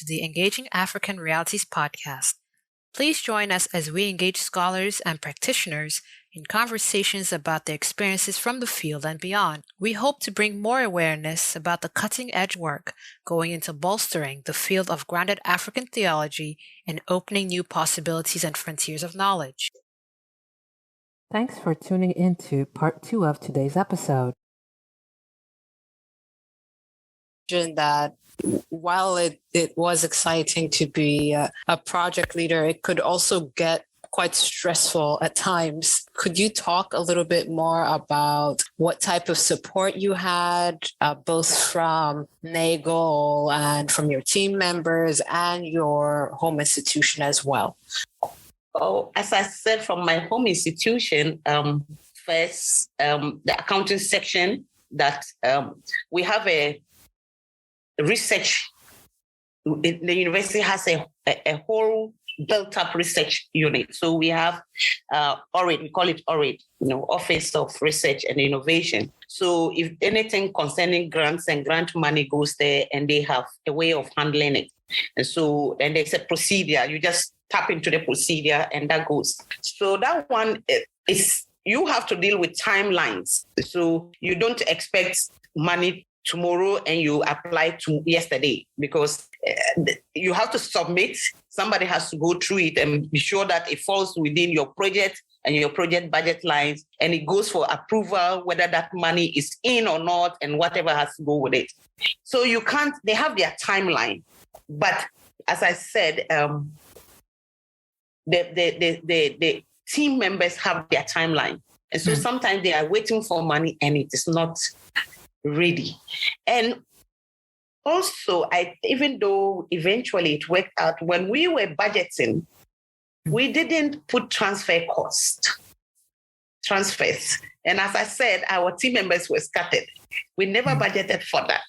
to the Engaging African Realities podcast. Please join us as we engage scholars and practitioners in conversations about their experiences from the field and beyond. We hope to bring more awareness about the cutting-edge work going into bolstering the field of grounded African theology and opening new possibilities and frontiers of knowledge. Thanks for tuning into part 2 of today's episode. That while it was exciting to be a project leader, it could also get quite stressful at times. Could you talk a little bit more about what type of support you had, both from Nagel and from your team members and your home institution as well? Oh, as I said, from my home institution, first, the accounting section that we have a research. The university has a whole built-up research unit. So we have ORID, we call it ORID, Office of Research and Innovation. So if anything concerning grants and grant money goes there, and they have a way of handling it. And there's a procedure. You just tap into the procedure and that goes. So that one is, you have to deal with timelines. So you don't expect money tomorrow and you apply to yesterday, because you have to submit. Somebody has to go through it and be sure that it falls within your project and your project budget lines, and it goes for approval, whether that money is in or not, and whatever has to go with it. So they have their timeline. But as I said, the team members have their timeline. And so sometimes they are waiting for money and it is not ready. And also, even though eventually it worked out, when we were budgeting, we didn't put transfers. And as I said, our team members were scattered. We never budgeted for that.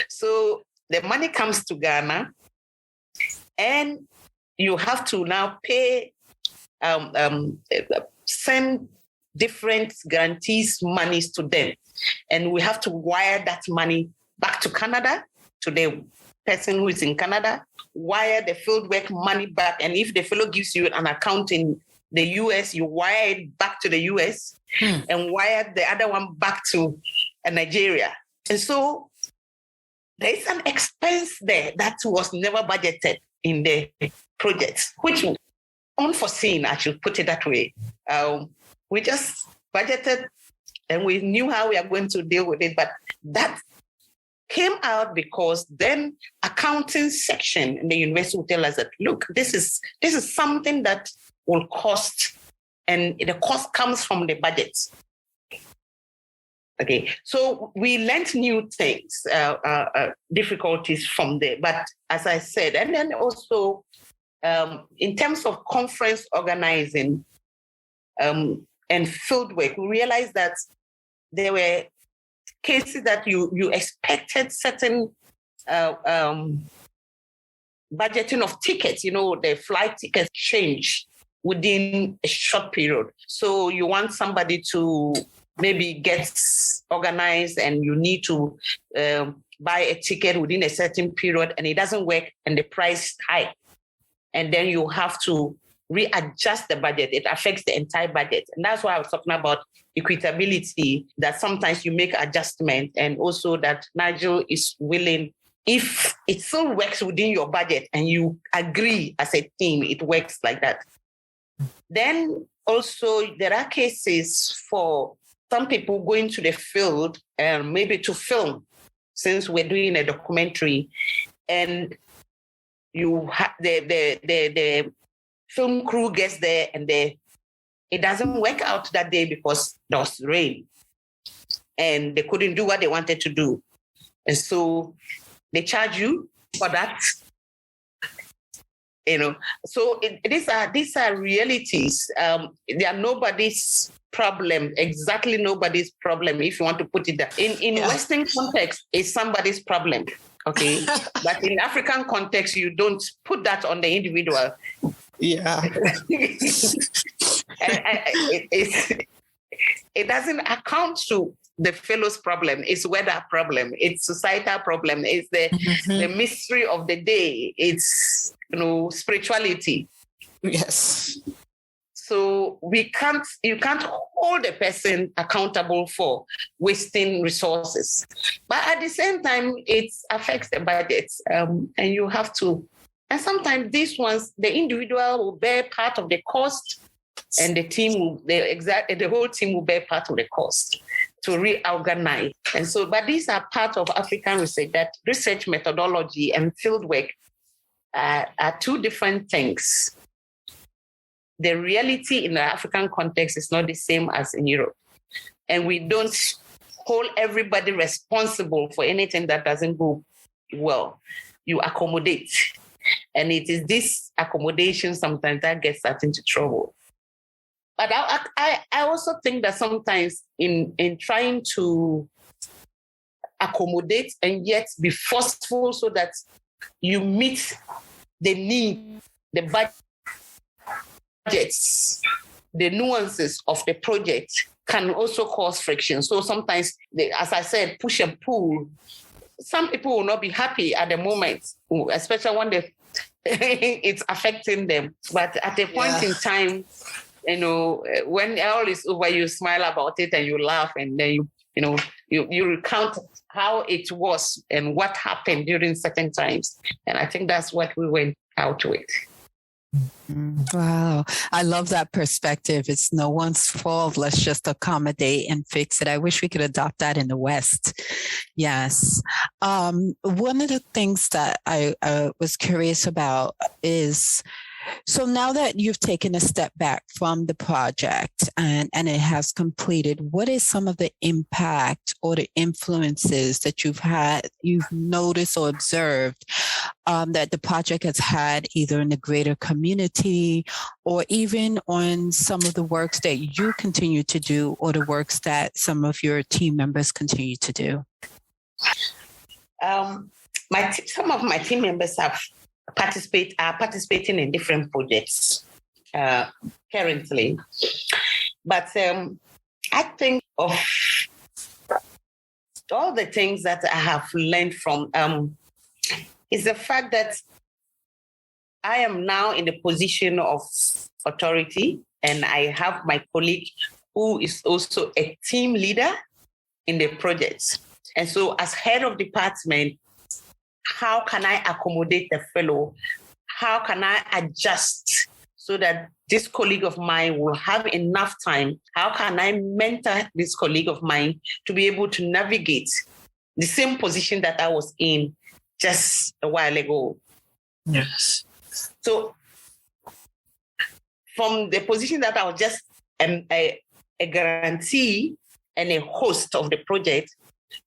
So the money comes to Ghana, and you have to now pay, send different grantees monies to them. And we have to wire that money back to Canada, to the person who is in Canada, wire the fieldwork money back. And if the fellow gives you an account in the US, you wire it back to the US and wire the other one back to Nigeria. And so there is an expense there that was never budgeted in the project, which unforeseen, I should put it that way. We just budgeted and we knew how we are going to deal with it. But that came out because then accounting section in the university will tell us that, look, this is something that will cost, and the cost comes from the budget. Okay, so we learned new things, difficulties from there. But as I said, and then also in terms of conference organizing and fieldwork, we realized that there were cases that you expected certain budgeting of tickets, the flight tickets change within a short period. So you want somebody to maybe get organized and you need to buy a ticket within a certain period and it doesn't work and the price is high. And then you have to readjust the budget. It affects the entire budget. And that's why I was talking about equitability, that sometimes you make adjustment, and also that Nigel is willing, if it still works within your budget and you agree as a team, it works like that. Then also there are cases for some people going to the field and maybe to film, since we're doing a documentary, and you have the film crew gets there and it doesn't work out that day because there was rain and they couldn't do what they wanted to do. And so they charge you for that. So these are realities. They are nobody's problem, exactly nobody's problem, if you want to put it that. In Western context, it's somebody's problem, okay? But in African context, you don't put that on the individual. Yeah. It doesn't account to the fellows' problem, it's weather problem, it's societal problem, it's the mystery of the day, it's spirituality. Yes. So you can't hold a person accountable for wasting resources. But at the same time, it affects the budget. And you have to, and sometimes these ones, the individual will bear part of the cost and the whole team will bear part of the cost to reorganize. And so, but these are part of African research, that research methodology and fieldwork are two different things. The reality in the African context is not the same as in Europe. And we don't hold everybody responsible for anything that doesn't go well. You accommodate. And it is this accommodation sometimes that gets us into trouble. But I also think that sometimes in trying to accommodate and yet be forceful so that you meet the need, the budgets, the nuances of the project can also cause friction. So sometimes, as I said, push and pull. Some people will not be happy at the moment, especially when it's affecting them. But at a point in time, when all is over, you smile about it and you laugh, and then you recount how it was and what happened during certain times. And I think that's what we went out with. Wow. I love that perspective. It's no one's fault. Let's just accommodate and fix it. I wish we could adopt that in the West. Yes. One of the things that I was curious about is, so now that you've taken a step back from the project and it has completed, what is some of the impact or the influences that you've noticed or observed that the project has had either in the greater community or even on some of the works that you continue to do or the works that some of your team members continue to do? Some of my team members are participating in different projects currently. But I think of all the things that I have learned from is the fact that I am now in the position of authority, and I have my colleague who is also a team leader in the project. And so as head of department, how can I accommodate the fellow? How can I adjust so that this colleague of mine will have enough time? How can I mentor this colleague of mine to be able to navigate the same position that I was in just a while ago? Yes. So from the position that I was just a guarantee and a host of the project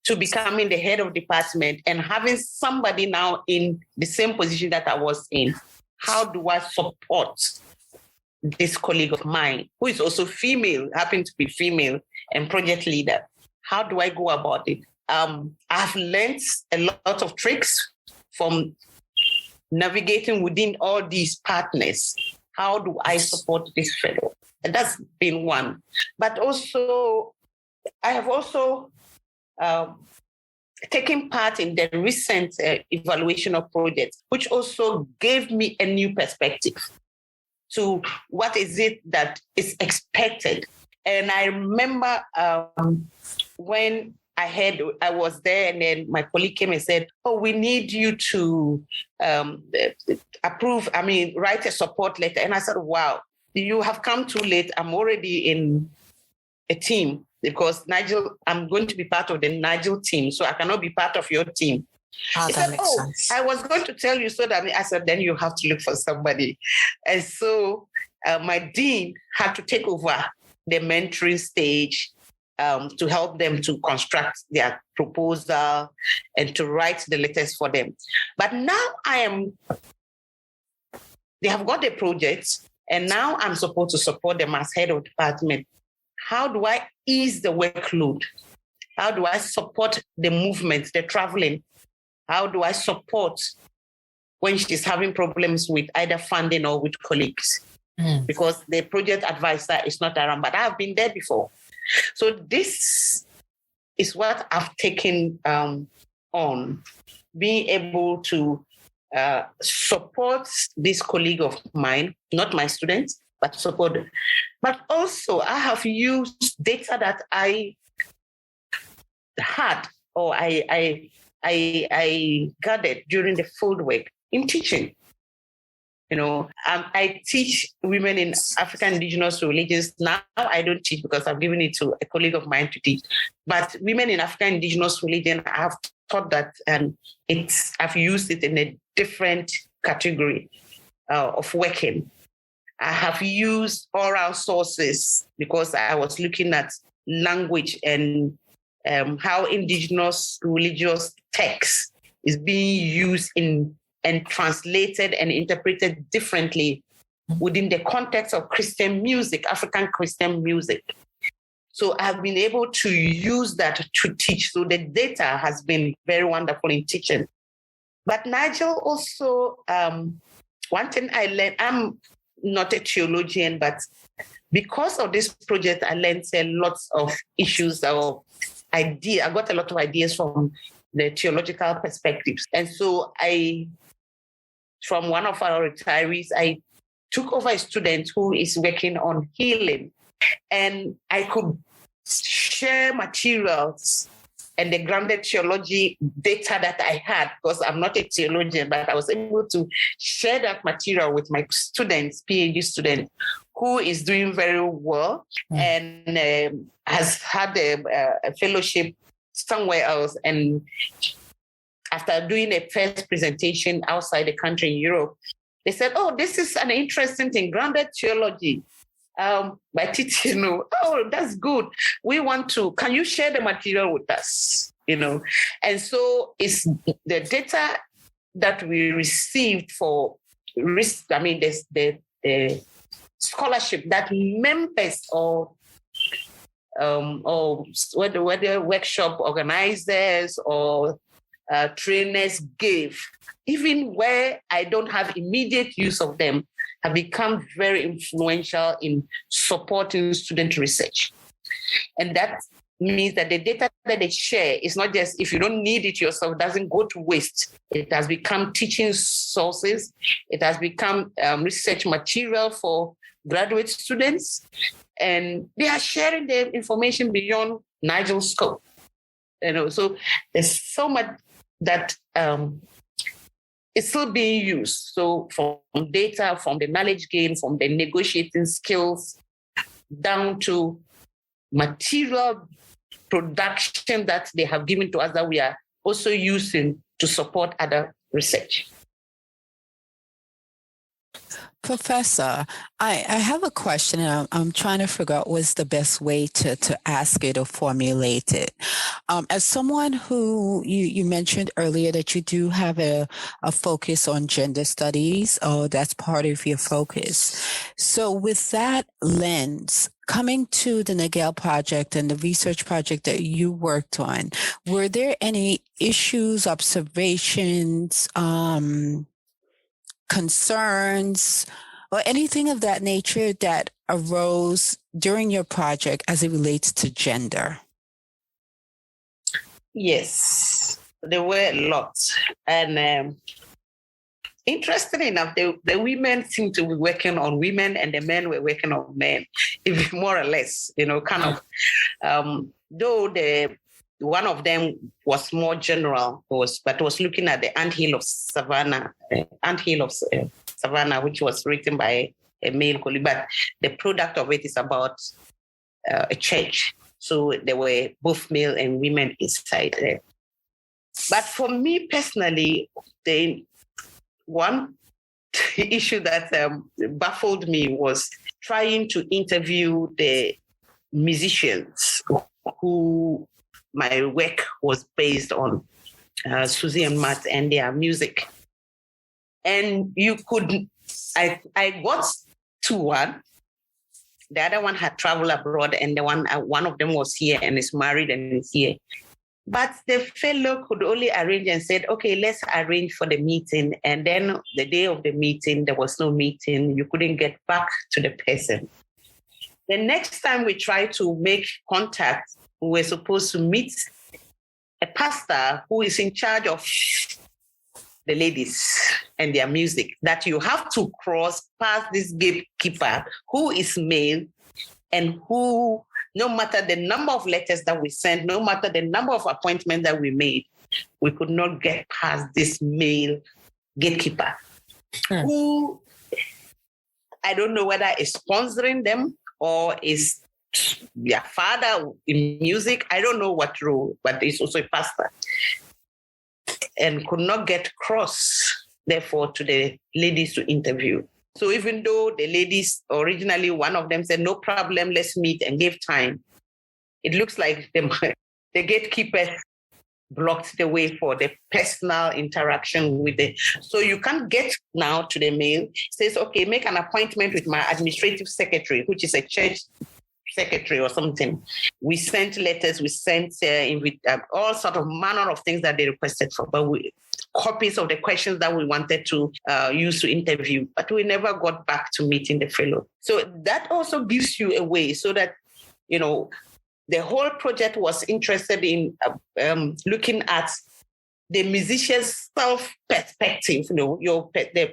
to becoming the head of department and having somebody now in the same position that I was in, how do I support this colleague of mine who is also female, happen to be female and project leader? How do I go about it? I've learned a lot of tricks from navigating within all these partners. How do I support this fellow? And that's been one. But also, I have also taken part in the recent evaluation of projects, which also gave me a new perspective to what is it that is expected. And I remember when I was there, and then my colleague came and said, "Oh, we need you to write a support letter." And I said, "Wow, you have come too late. I'm already in a team, because Nigel, I'm going to be part of the Nigel team, so I cannot be part of your team." He said, sense. I was going to tell you so that I said, then you have to look for somebody. And so my dean had to take over the mentoring stage to help them to construct their proposal and to write the letters for them. But now they have got the project, and now I'm supposed to support them as head of department. How do I ease the workload? How do I support the movement, the traveling? How do I support when she's having problems with either funding or with colleagues? Because the project advisor is not around, but I've been there before. So this is what I've taken on, being able to support this colleague of mine, not my students, but support them. But also, I have used data that I had or I gathered during the field work in teaching. I teach women in African Indigenous religions. Now I don't teach because I've given it to a colleague of mine to teach. But women in African Indigenous religion, I have taught that, and I've used it in a different category of working. I have used oral sources because I was looking at language and how Indigenous religious text is being used and translated and interpreted differently within the context of Christian music, African Christian music. So I've been able to use that to teach. So the data has been very wonderful in teaching. But Nigel also, one thing I learned, I'm not a theologian, but because of this project, I learned a lot of issues or ideas. I got a lot of ideas from the theological perspectives. And so from one of our retirees, I took over a student who is working on healing. And I could share materials and the grounded theology data that I had, because I'm not a theologian, but I was able to share that material with my students, PhD student, who is doing very well and has had a fellowship somewhere else. And after doing a first presentation outside the country in Europe, they said, "Oh, this is an interesting thing, grounded theology." By teaching, "Oh, that's good. We want to, can you share the material with us?" And so it's the data that we received for there's the scholarship that members or whether workshop organizers or trainers gave, even where I don't have immediate use of them, have become very influential in supporting student research. And that means that the data that they share is not just, if you don't need it yourself, it doesn't go to waste. It has become teaching sources. It has become research material for graduate students. And they are sharing the information beyond Nigel's scope. So there's so much that it's still being used. So from data, from the knowledge gain, from the negotiating skills, down to material production that they have given to us that we are also using to support other research. Professor, I have a question, and I'm trying to figure out what's the best way to ask it or formulate it. As someone who, you mentioned earlier that you do have a focus on gender studies, that's part of your focus. So with that lens, coming to the Nagel project and the research project that you worked on, were there any issues, observations, concerns, or anything of that nature that arose during your project as it relates to gender? Yes, there were lots. And interestingly enough, the women seemed to be working on women and the men were working on men, if more or less, kind of, though one of them was more general, but was looking at the anthill of Savannah, which was written by a male colleague. But the product of it is about a church. So there were both male and women inside there. But for me personally, the one issue that baffled me was trying to interview the musicians who my work was based on, Susie and Matt and their music. And I got to one. The other one had traveled abroad, and one of them was here and is married and is here. But the fellow could only arrange and said, "Okay, let's arrange for the meeting." And then the day of the meeting, there was no meeting. You couldn't get back to the person. The next time we tried to make contact, we were supposed to meet a pastor who is in charge of the ladies and their music, that you have to cross past this gatekeeper who is male and who, no matter the number of letters that we sent, no matter the number of appointments that we made, we could not get past this male gatekeeper who, I don't know whether is sponsoring them or is their father in music. I don't know what role, but he's also a pastor. And could not get across, therefore, to the ladies to interview. So even though the ladies, originally one of them said, no problem, let's meet, and gave time, it looks like the gatekeepers blocked the way for the personal interaction with the. So you can't get now to the male. Says, okay, make an appointment with my administrative secretary, which is a church secretary or something. We sent letters, we sent all sort of manner of things that they requested for, but copies of the questions that we wanted to use to interview, but we never got back to meeting the fellow. So that also gives you a way so that, the whole project was interested in looking at the musician's self-perspective,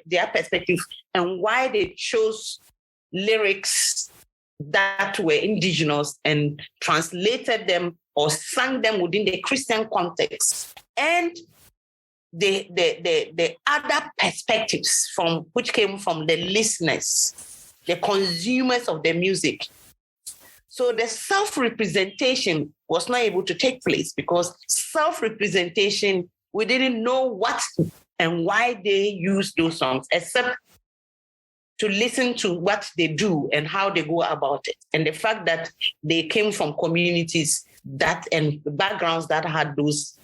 their perspective, and why they chose lyrics that were indigenous and translated them or sang them within the Christian context, and the other perspectives which came from the listeners, the consumers of the music. So the self-representation was not able to take place because self-representation, we didn't know what and why they use those songs, except to listen to what they do and how they go about it. And the fact that they came from communities and backgrounds that had those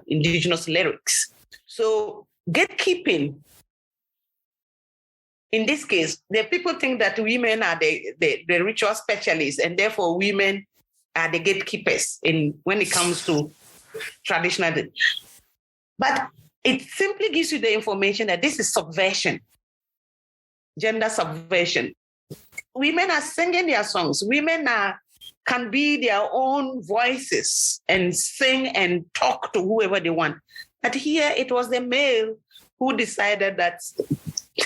indigenous lyrics. So gatekeeping, in this case, the people think that women are the ritual specialists, and therefore women are the gatekeepers when it comes to traditional. But it simply gives you the information that this is subversion, gender subversion. Women are singing their songs. Women can be their own voices and sing and talk to whoever they want. But here it was the male who decided that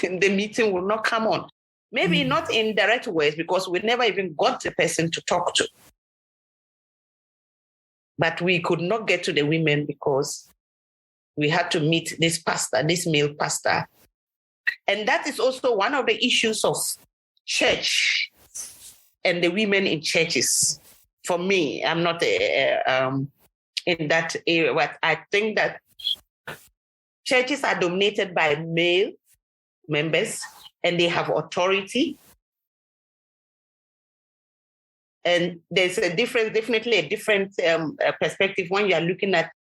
the meeting will not come on. Maybe not in direct ways, because we never even got the person to talk to. But we could not get to the women because we had to meet this pastor, this male pastor. And that is also one of the issues of church and the women in churches. For me, I'm not in that area, but I think that churches are dominated by male members and they have authority. And there's definitely a different perspective when you are looking at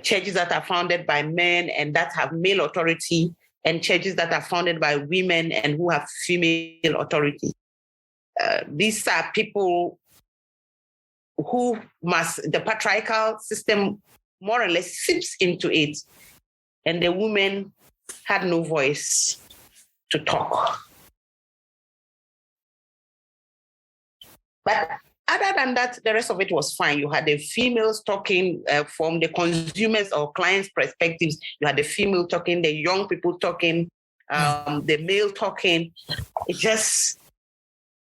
churches that are founded by men and that have male authority, and churches that are founded by women and who have female authority. These are people who the patriarchal system more or less seeps into it, and the women had no voice to talk. But other than that, the rest of it was fine. You had the females talking from the consumers or clients' perspectives. You had the female talking, the young people talking, the male talking. It's just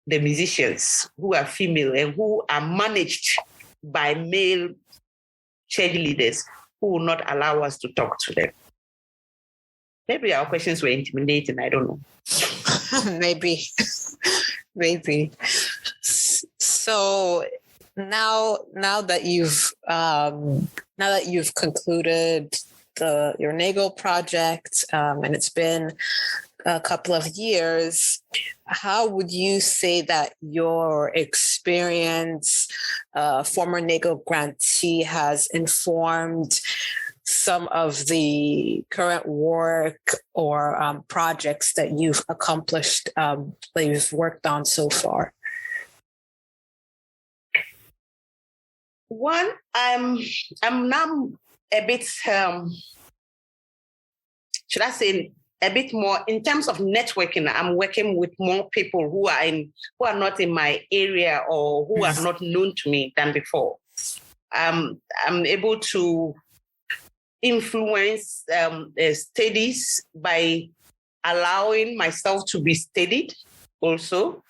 the musicians who are female and who are managed by male church leaders who will not allow us to talk to them. Maybe our questions were intimidating. I don't know. Maybe. So now that you've concluded your Nagel project, and it's been a couple of years, how would you say that your experience, former Nagel grantee, has informed some of the current work or projects that you've accomplished, that you've worked on so far? One, I'm now a bit, should I say, a bit more in terms of networking. I'm working with more people who are not in my area or who are not known to me than before. I'm able to influence studies by allowing myself to be studied also,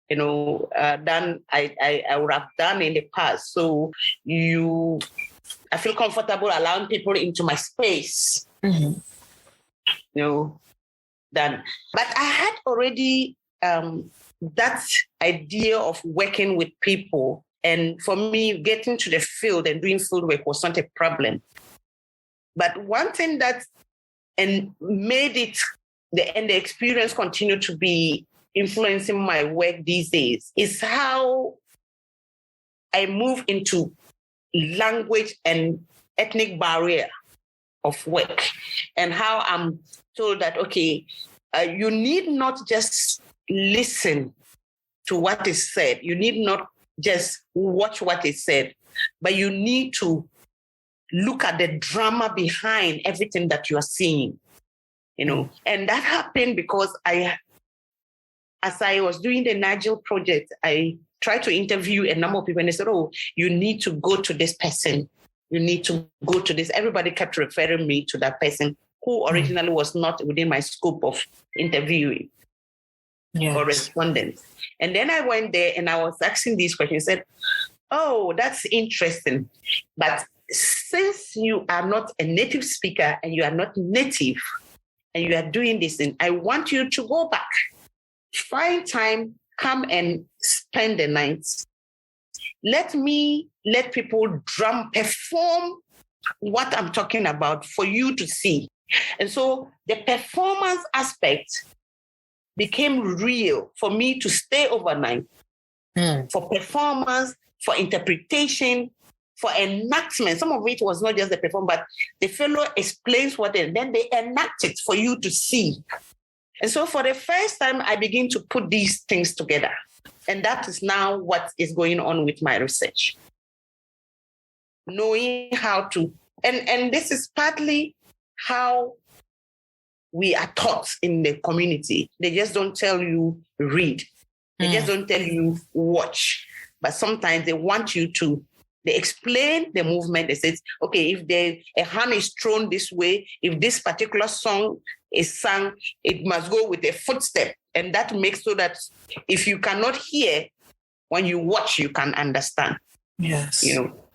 than I would have done in the past. So I feel comfortable allowing people into my space. Mm-hmm. But I had already that idea of working with people. And for me, getting to the field and doing field work was not a problem. But one thing that made it, and the experience continued to be influencing my work these days, is how I move into language and ethnic barrier of work, and how I'm told that, okay, you need not just listen to what is said. You need not just watch what is said, but you need to look at the drama behind everything that you are seeing, And that happened because as I was doing the Nagel project, I tried to interview a number of people, and they said, oh, you need to go to this person. You need to go to this. Everybody kept referring me to that person who originally was not within my scope of interviewing or respondents. And then I went there and I was asking these questions. I said, oh, that's interesting. But since you are not a native speaker and you are not native and you are doing this thing, I want you to go back, find time, come and spend the night. Let people perform what I'm talking about for you to see. And so the performance aspect became real for me to stay overnight, for performance, for interpretation, for enactment. Some of it was not just the performance, but the fellow explains then they enact it for you to see. And so for the first time, I begin to put these things together. And that is now what is going on with my research. Knowing how to, and this is partly how we are taught in the community. They just don't tell you read. They just don't tell you watch. But sometimes they want you to, they explain the movement. They say, okay, if a hand is thrown this way, if this particular song is sung, it must go with a footstep. And that makes so that if you cannot hear, when you watch, you can understand. Yes.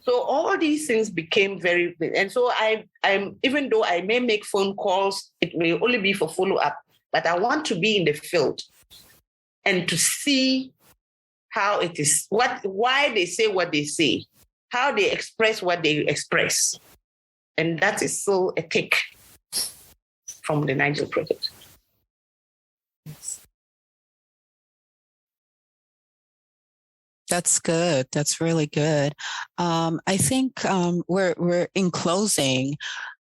So all these things became very, and so I'm even though I may make phone calls, it may only be for follow-up, but I want to be in the field and to see how it is, why they say what they say, how they express what they express. And that is still a take from the Nagel project. That's good. That's really good. I think we're in closing.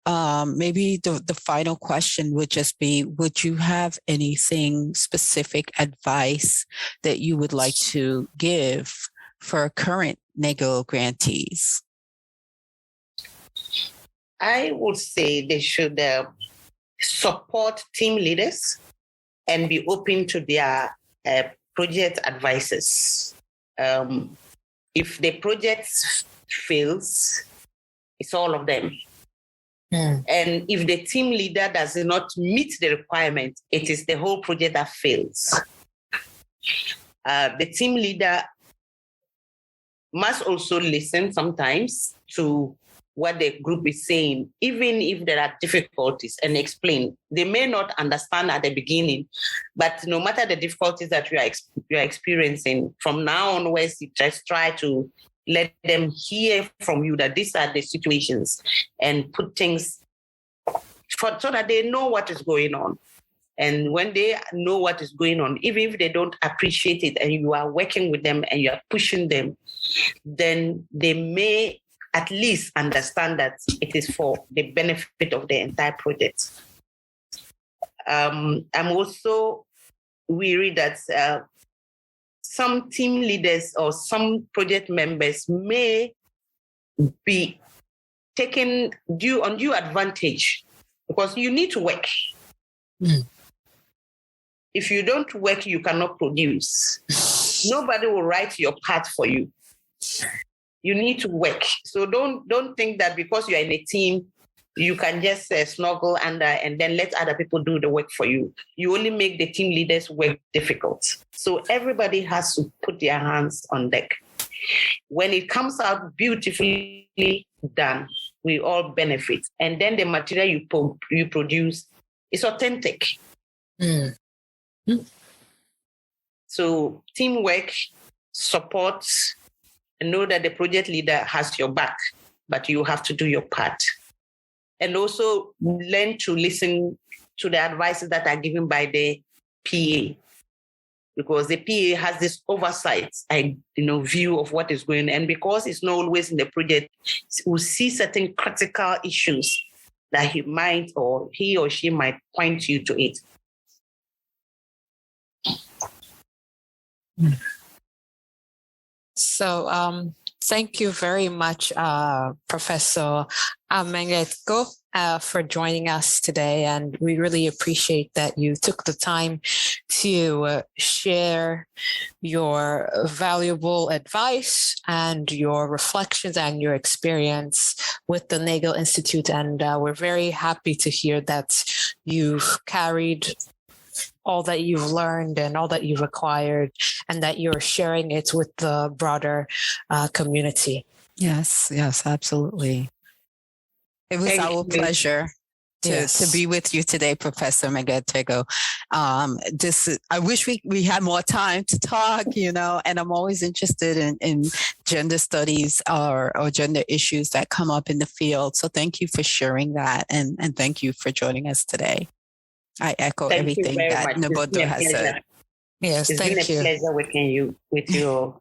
Maybe the final question would just be, would you have anything specific advice that you would like to give for current Nagel grantees? I would say they should support team leaders and be open to their project advisors. If the project fails, it's all of them. And if the team leader does not meet the requirement, it is the whole project that fails. The team leader must also listen sometimes to what the group is saying, even if there are difficulties, and explain. They may not understand at the beginning, but no matter the difficulties that you are experiencing, from now onwards, you just try to let them hear from you that these are the situations and put things so that they know what is going on. And when they know what is going on, even if they don't appreciate it and you are working with them and you are pushing them, then they may at least understand that it is for the benefit of the entire project. I'm also weary that some team leaders or some project members may be taken undue advantage, because you need to work. Mm. If you don't work, you cannot produce. Nobody will write your part for you. You need to work. So don't think that because you're in a team, you can just snuggle under and then let other people do the work for you. You only make the team leaders' work difficult. So everybody has to put their hands on deck. When it comes out beautifully done, we all benefit. And then the material you produce is authentic. Mm. Mm. So teamwork, support, and know that the project leader has your back, but you have to do your part. And also learn to listen to the advices that are given by the PA, because the PA has this oversight, view of what is going on. And because it's not always in the project, we'll see certain critical issues that he or she might point you to it. So thank you very much, Professor Amenga-Etego, for joining us today. And we really appreciate that you took the time to share your valuable advice and your reflections and your experience with the Nagel Institute. And we're very happy to hear that you've carried all that you've learned and all that you've acquired, and that you're sharing it with the broader community. Yes, absolutely. It was our pleasure to be with you today, Professor Amenga-Etego. I wish we had more time to talk, and I'm always interested in gender studies or gender issues that come up in the field. So thank you for sharing that, and thank you for joining us today. I echo everything that Nnebundo has said. Yes, it's been a pleasure working with you